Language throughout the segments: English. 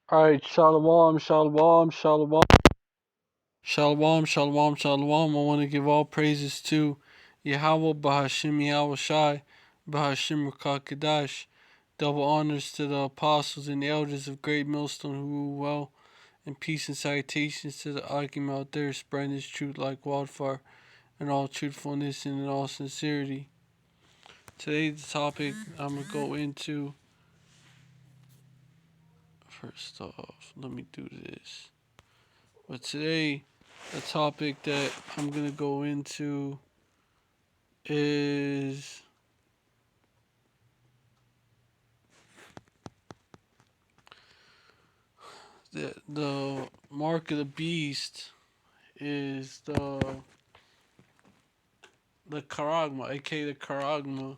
Alright, shalom, shalom, shalom. Shalom, shalom, shalom. I want to give all praises to Yahweh, Bahashim Yahweh Shai, Bahashim Rakakadash. Double honors to the apostles and the elders of Great Millstone who rule well, and peace and salutations to the Akim out there spreading his truth like wildfire in all truthfulness and in all sincerity. Today's topic I'm going to go into, first off, let me do this. But today, the topic that I'm going to go into is the mark of the beast is the Karagma, aka the Karagma,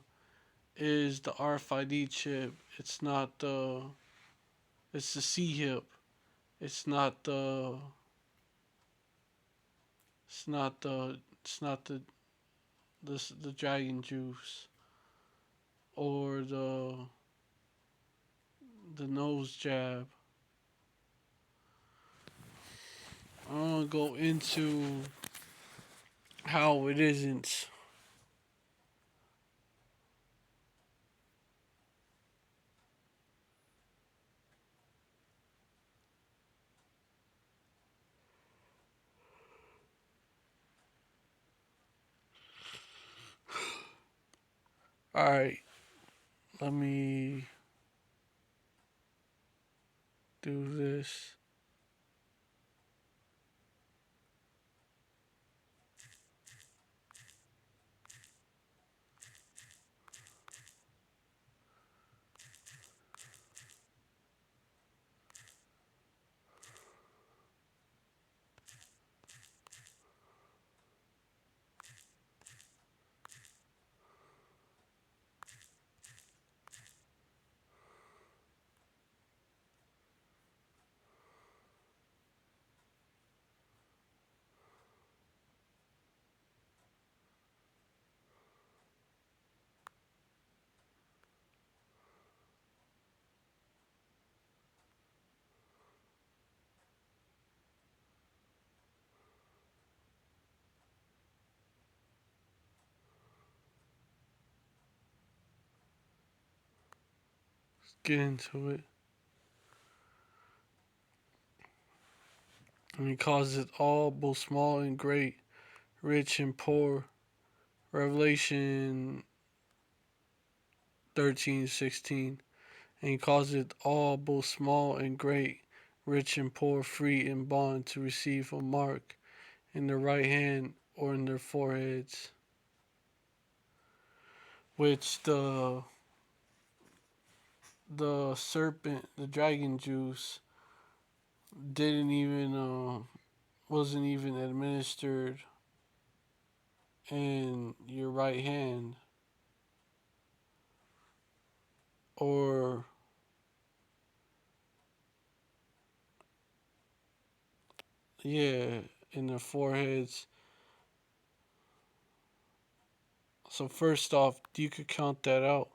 is the RFID chip. It's the C hip. It's not the, it's not the dragon juice or the nose jab. I'm gonna go into how it isn't. Alright, let me do this. Get into it. And he calls it all, both small and great, rich and poor. Revelation 13:16. And he calls it all, both small and great, rich and poor, free and bond, to receive a mark in their right hand or in their foreheads. Which the serpent, the dragon juice, didn't even wasn't even administered in your right hand or yeah, in their foreheads. So first off, you could count that out.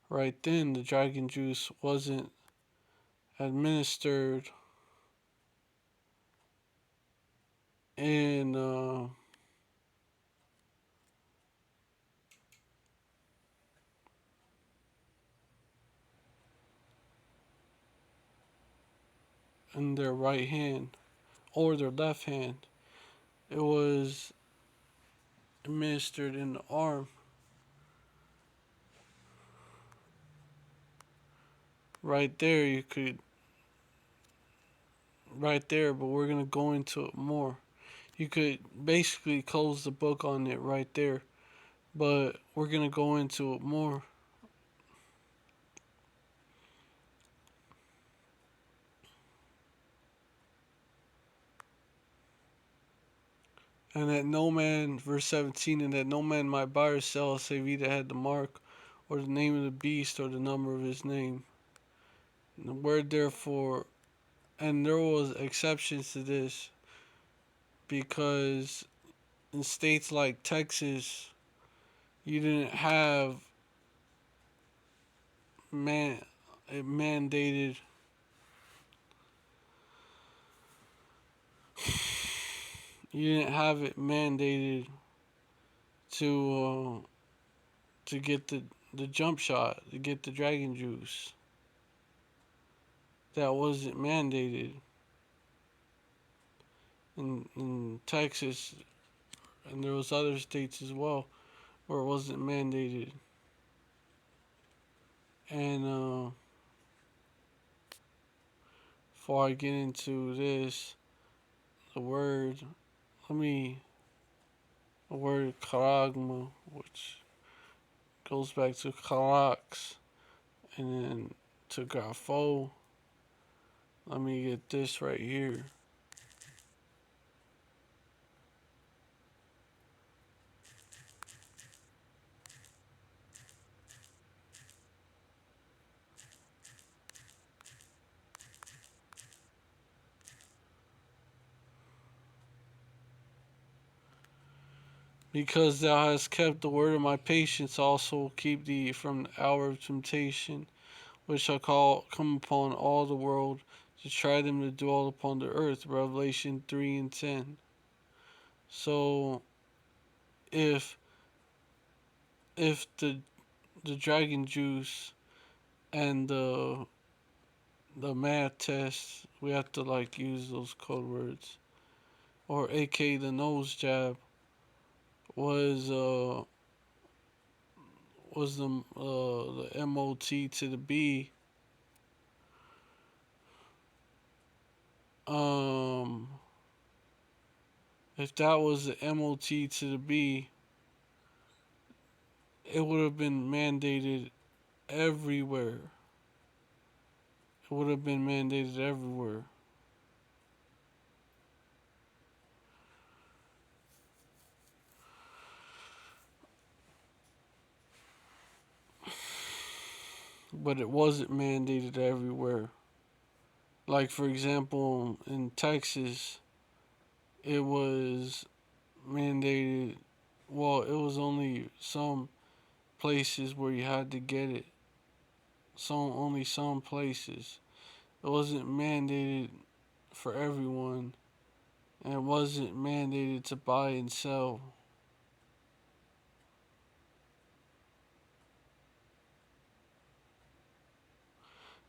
Right then, the dragon juice wasn't administered in in their right hand or their left hand. It was administered in the arm. Right there, you could right there, but we're gonna go into it more. You could basically close the book on it right there, but we're gonna go into it more. And that no man, verse 17, and that no man might buy or sell save he that had the mark, or the name of the beast, or the number of his name. And the word therefore, and there was exceptions to this, because in states like Texas, you didn't have man it mandated you didn't have it mandated to get the jump shot, to get the dragon juice. That wasn't mandated in Texas, and there was other states as well where it wasn't mandated. And before I get into this, the word, let me, the word karagma, which goes back to karax, and then to grafo. Let me get this right here. Because thou hast kept the word of my patience, also keep thee from the hour of temptation, which shall come upon all the world, to try them that dwell upon the earth. Revelation 3:10. So if the dragon juice and the math test, we have to like use those code words, or AK the nose jab was the M.O.T to the B. Um, if that was the M.O.T to the B, it would have been mandated everywhere. It would have been mandated everywhere. But it wasn't mandated everywhere. Like, for example, in Texas, it was mandated. Well, it was only some places where you had to get it. Only some places. It wasn't mandated for everyone, and it wasn't mandated to buy and sell.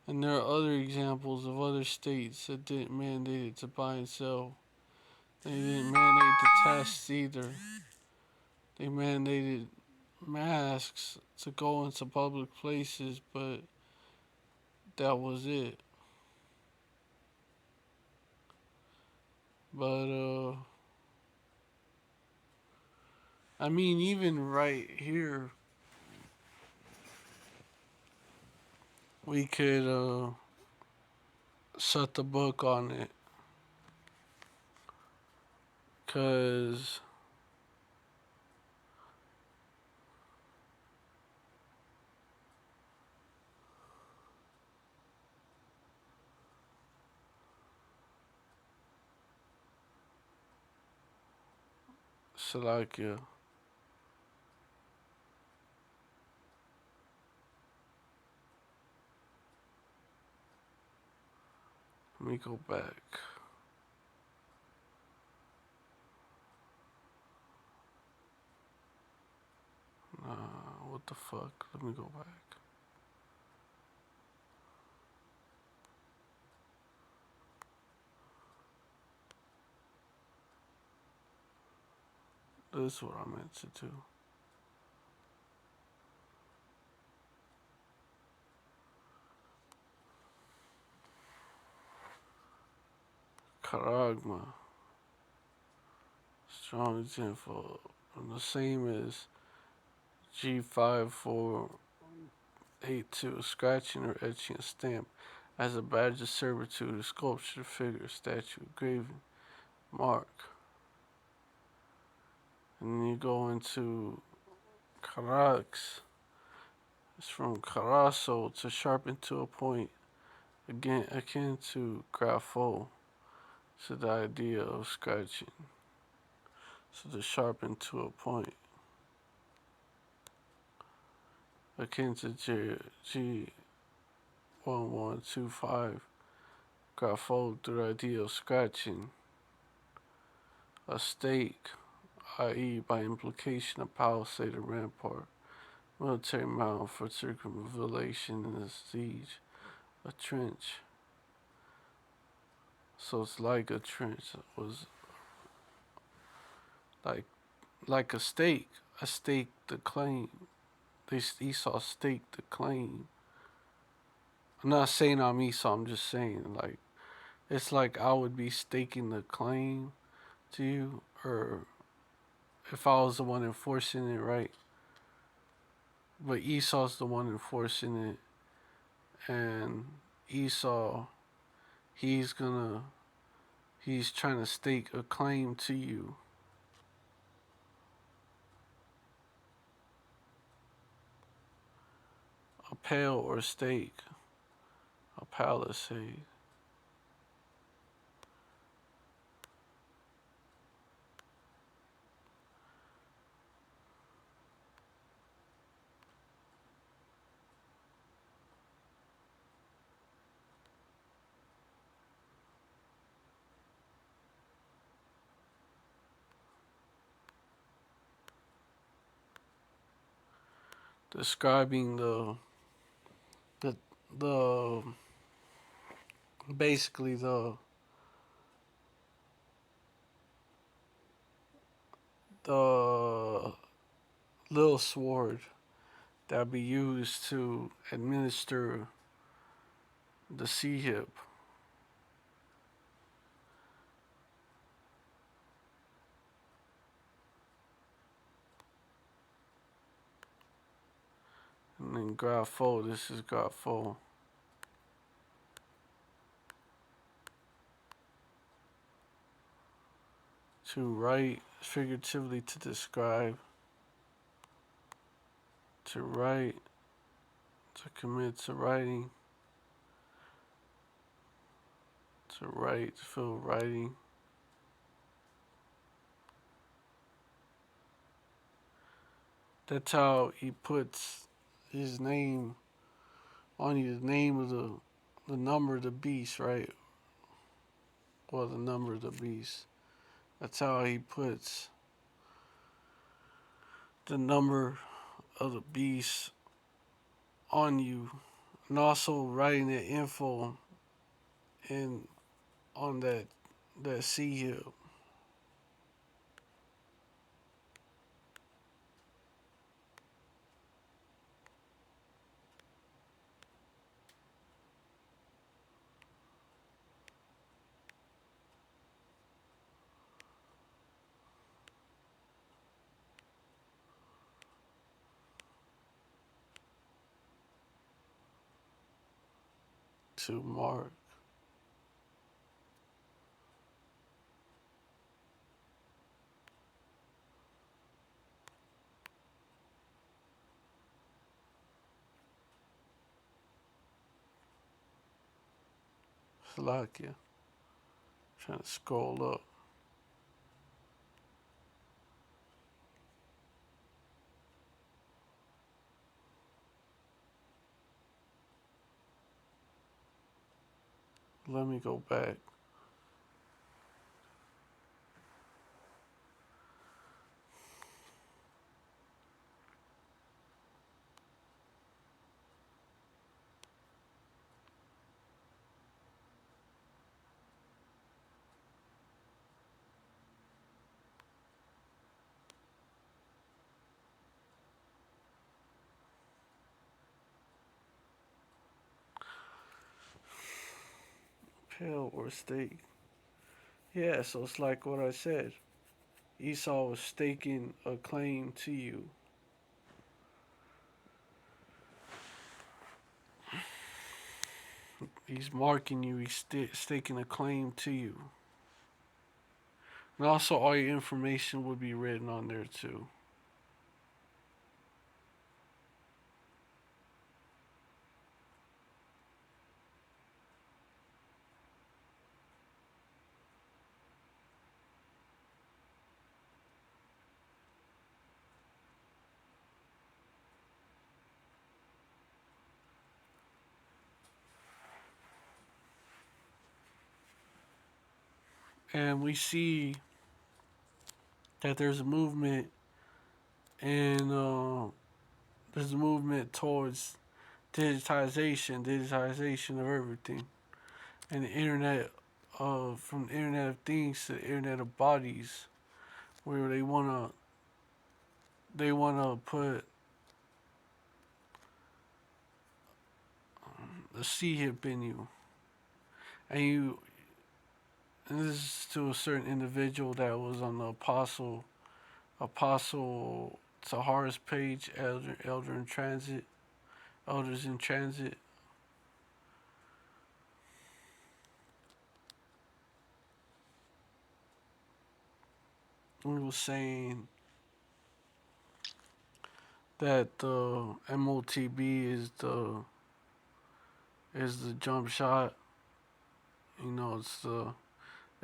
And there are other examples of other states that didn't mandate it to buy and sell. They didn't mandate the tests either. They mandated masks to go into public places, but that was it. But I mean, even right here, we could set the book on it, cause Salakia. Let me go back. What the fuck? Let me go back. This is what I meant to do. Karagma. Strong example. The same as G5482. Scratching or etching a stamp as a badge of servitude, a sculpture, figure, statue, engraving, mark. And then you go into Karax. It's from Karaso, to sharpen to a point. Again, akin to grafo. So the idea of scratching. So to sharpen to a point. Akin to G1125. Grafo, through the idea of scratching. a stake, i.e., by implication, a palisade or rampart, military mound for circumvallation in a siege, a trench. So it's like a trench. It was like like a stake. A stake the claim. Esau staked the claim. I'm not saying I'm Esau. I'm just saying like it's like I would be staking the claim to you, or if I was the one enforcing it, right? But Esau's the one enforcing it, and Esau, he's gonna, he's trying to stake a claim to you. A pale or stake, a palisade. Describing the the basically the little sword that be used to administer the sea hip. And then grapho, this is grapho. To write, figuratively to describe, to write, to commit to writing, to write, to feel writing. That's how he puts his name on you, the name of the number of the beast, right? Well, the number of the beast. That's how he puts the number of the beast on you, and also writing the info in on that sea hill to mark. Slovakia. Trying to scroll up. Let me go back. Pale or stake. Yeah, so it's like what I said. Esau was staking a claim to you. He's marking you. He's staking a claim to you. And also, all your information would be written on there too. And we see that there's a movement and there's a movement towards digitization of everything, and the internet of from the internet of things to the internet of bodies, where they wanna put a C hip in you, and this is to a certain individual that was on the Apostle Tahara's page, elders in transit. We was saying that the M.O.T.B is the jump shot.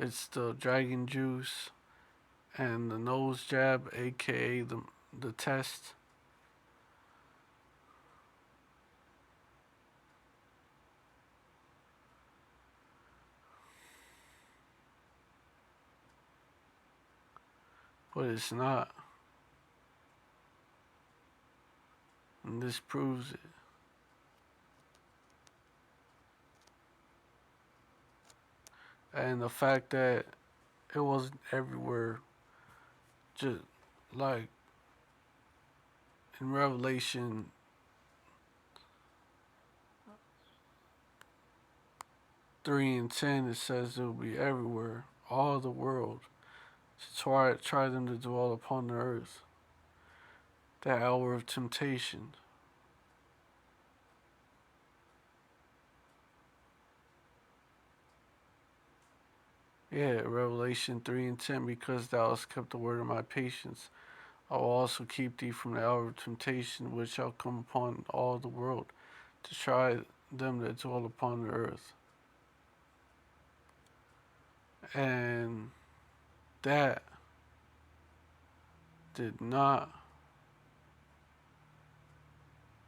It's the dragon juice and the nose jab, aka the test. But it's not, and this proves it. And the fact that it wasn't everywhere, just like in Revelation 3:10, it says it will be everywhere, all the world, to try them to dwell upon the earth. That hour of temptation. Yeah, Revelation 3:10, because thou hast kept the word of my patience, I will also keep thee from the hour of temptation which shall come upon all the world, to try them that dwell upon the earth. And that did not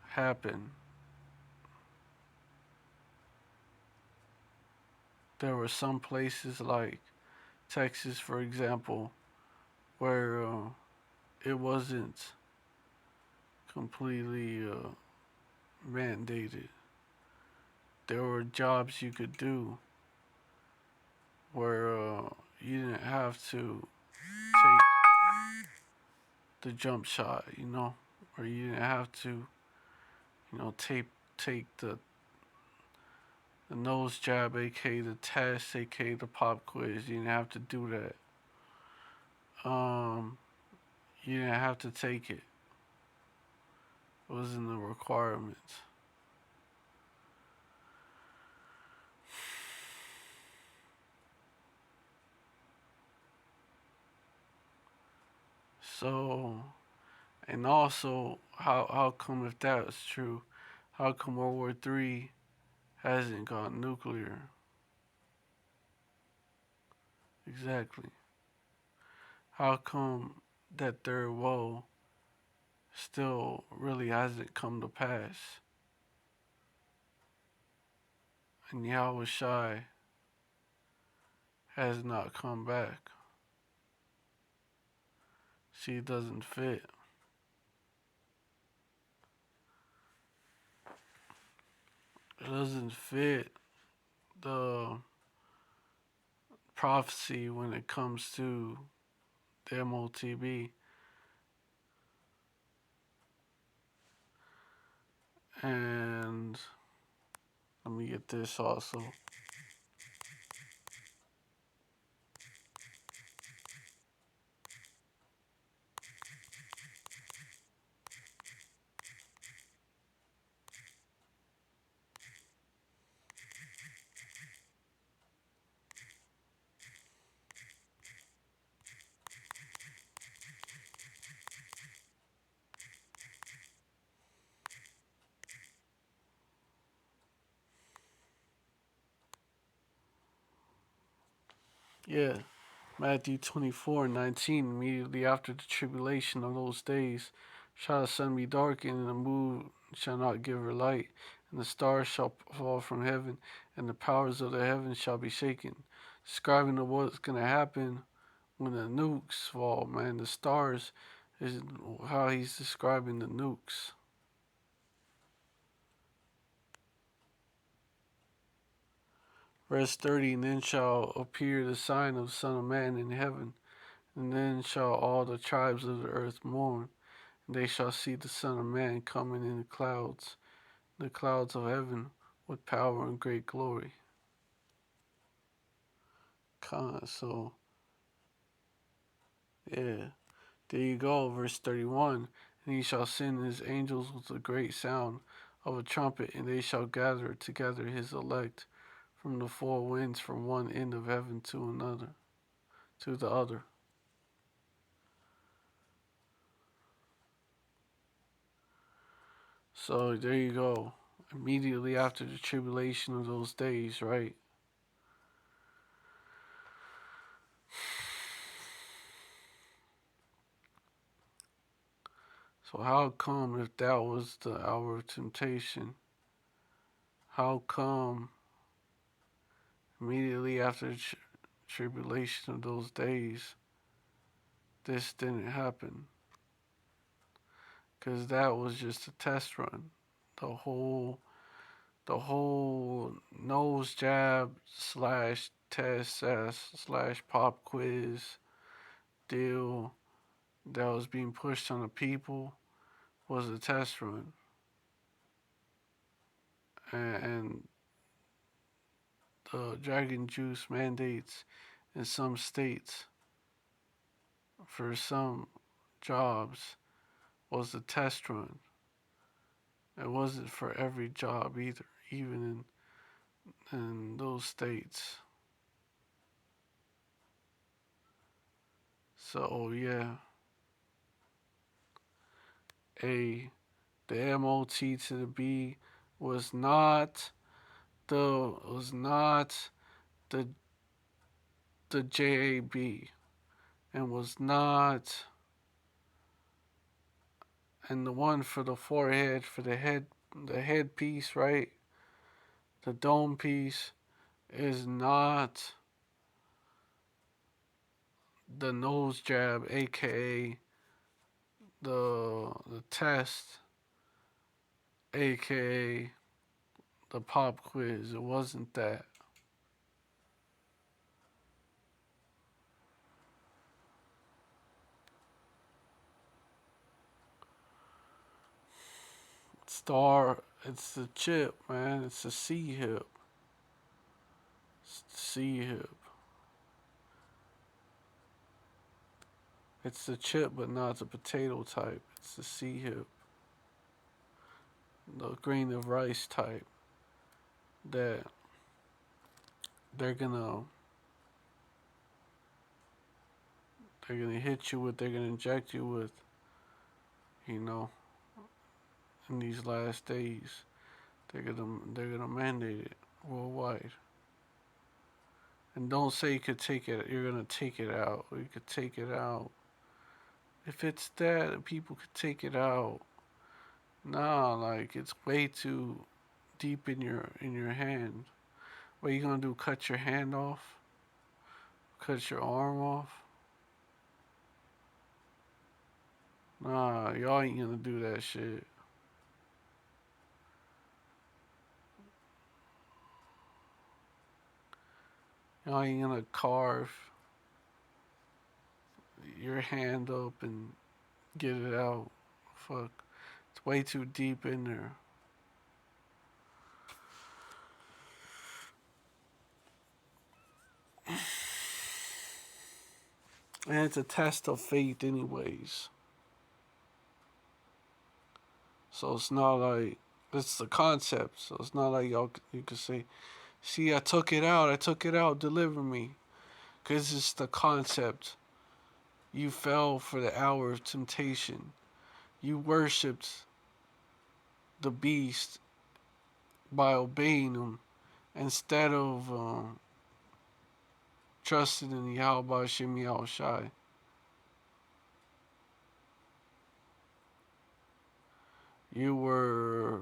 happen. There were some places like Texas, for example, where it wasn't completely mandated. There were jobs you could do where you didn't have to take the jump shot, or you didn't have to, take the nose jab, aka the test, aka the pop quiz. You didn't have to do that. You didn't have to take it. It was in the requirements. So, and also, how come, if that was true, how come World War III hasn't gone nuclear? Exactly. How come that third woe still really hasn't come to pass? And Yahweh Shai has not come back. See, it doesn't fit. It doesn't fit the prophecy when it comes to the M.O.T.B. And let me get this also. Yeah, Matthew 24:19. Immediately after the tribulation of those days shall the sun be darkened, and the moon shall not give her light, and the stars shall fall from heaven, and the powers of the heavens shall be shaken. Describing of what's going to happen when the nukes fall, man. The stars is how he's describing the nukes. Verse 30, and then shall appear the sign of the Son of Man in heaven, and then shall all the tribes of the earth mourn, and they shall see the Son of Man coming in the clouds of heaven, with power and great glory. So, yeah, there you go, verse 31. And he shall send his angels with a great sound of a trumpet, and they shall gather together his elect from the four winds, from one end of heaven to the other. So there you go. Immediately after the tribulation of those days, right? So how come, if that was the hour of temptation, how come immediately after the tribulation of those days, this didn't happen? Because that was just a test run. The whole nose jab slash test slash pop quiz deal that was being pushed on the people was a test run. And the dragon juice mandates in some states for some jobs was a test run. It wasn't for every job either, even in those states. So yeah, A, the M.O.T to the B was not the the JAB, and was not, and the one for the forehead, for the headpiece, right? The dome piece is not the nose jab, aka the test, aka the pop quiz. It wasn't that. It's the chip, man. It's the C hip. It's the C hip. It's the chip, but not the potato type. It's the C hip, the grain of rice type that they're gonna they're gonna hit you with. They're gonna inject you with. You know, in these last days, they're gonna mandate it worldwide. And don't say you could take it. You're gonna take it out. Or you could take it out. If it's that, people could take it out. Nah, like it's way too deep in your hand. What you gonna do? Cut your hand off? Cut your arm off? Nah, y'all ain't gonna do that shit. Y'all ain't gonna carve your hand up and get it out. Fuck. It's way too deep in there. And it's a test of faith, anyways. So it's not like it's the concept. So it's not like y'all you could say, "See, I took it out, deliver me," because it's the concept. You fell for the hour of temptation. You worshipped the beast by obeying him instead of trusting in Yahweh Shem Yahushai. You were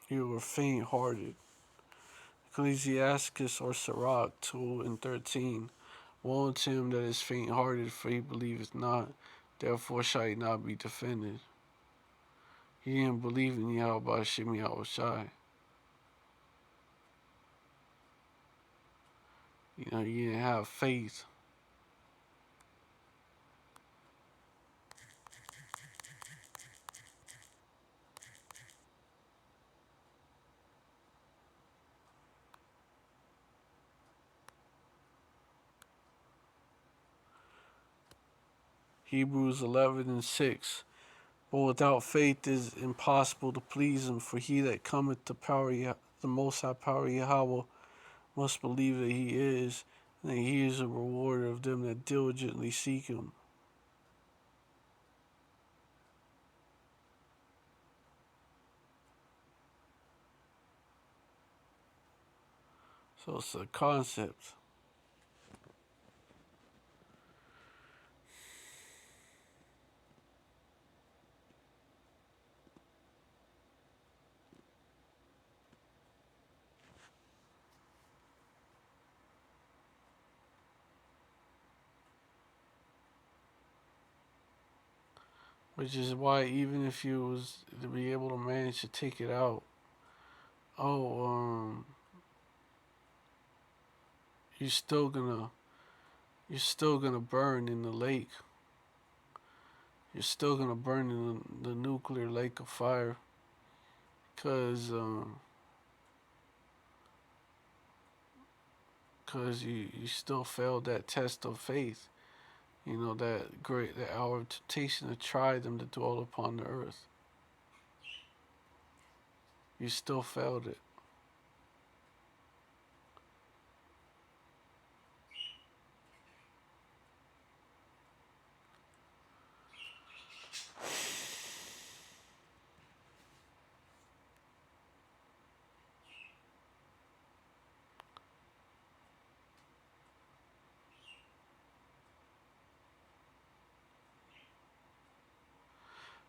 You were faint-hearted. Ecclesiasticus or Sirach 2 and 13. Woe unto him that is faint-hearted, for he believeth not. Therefore shall he not be defended. He didn't believe in Yahweh Hashem Yahweh Shai. You know, you didn't have faith. Hebrews 11 and 6. But without faith it is impossible to please him, for he that cometh to the Most High power Yahweh must believe that he is, and that he is a rewarder of them that diligently seek him. So it's a concept. Which is why even if you was to be able to manage to take it out, oh, you're still gonna burn in the lake. You're still gonna burn in the nuclear lake of fire, cause you still failed that test of faith. You know, that hour of temptation to try them to dwell upon the earth. You still failed it.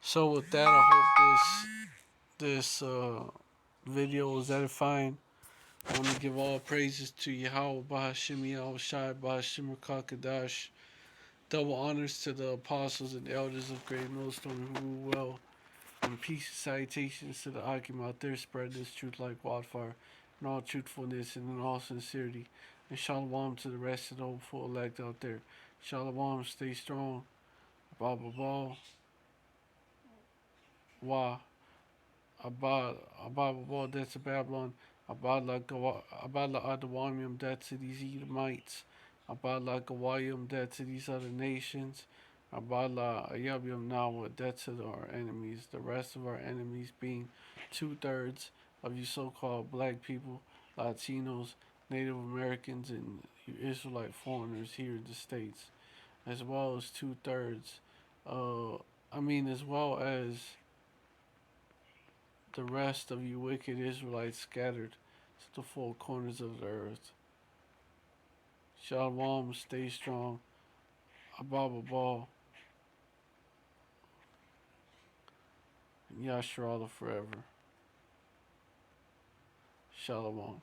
So with that, I hope this video was edifying. I want to give all praises to Yahweh, Bahashim Yahweh Shai, Bahashim Rakakadash. Double honors to the apostles and elders of Great Millstone who rule well. And peace and salutations to the Akim out there, spread this truth like wildfire, in all truthfulness and in all sincerity. And shalom to the rest of the hopeful elect out there. Shalom, stay strong. Blah, blah, blah. Wah. Abba, that's a Babylon. Abba Adawamium, that's to these Edomites. Abba Gawayim, that's to these other nations. Abba Ayabium Nawa, that's to our enemies. The rest of our enemies being 2/3 of you so called black people, Latinos, Native Americans, and you Israelite foreigners here in the States. As well as 2/3. As well as the rest of you wicked Israelites scattered to the four corners of the earth. Shalom, stay strong. Abba, and Yasharallah forever. Shalom.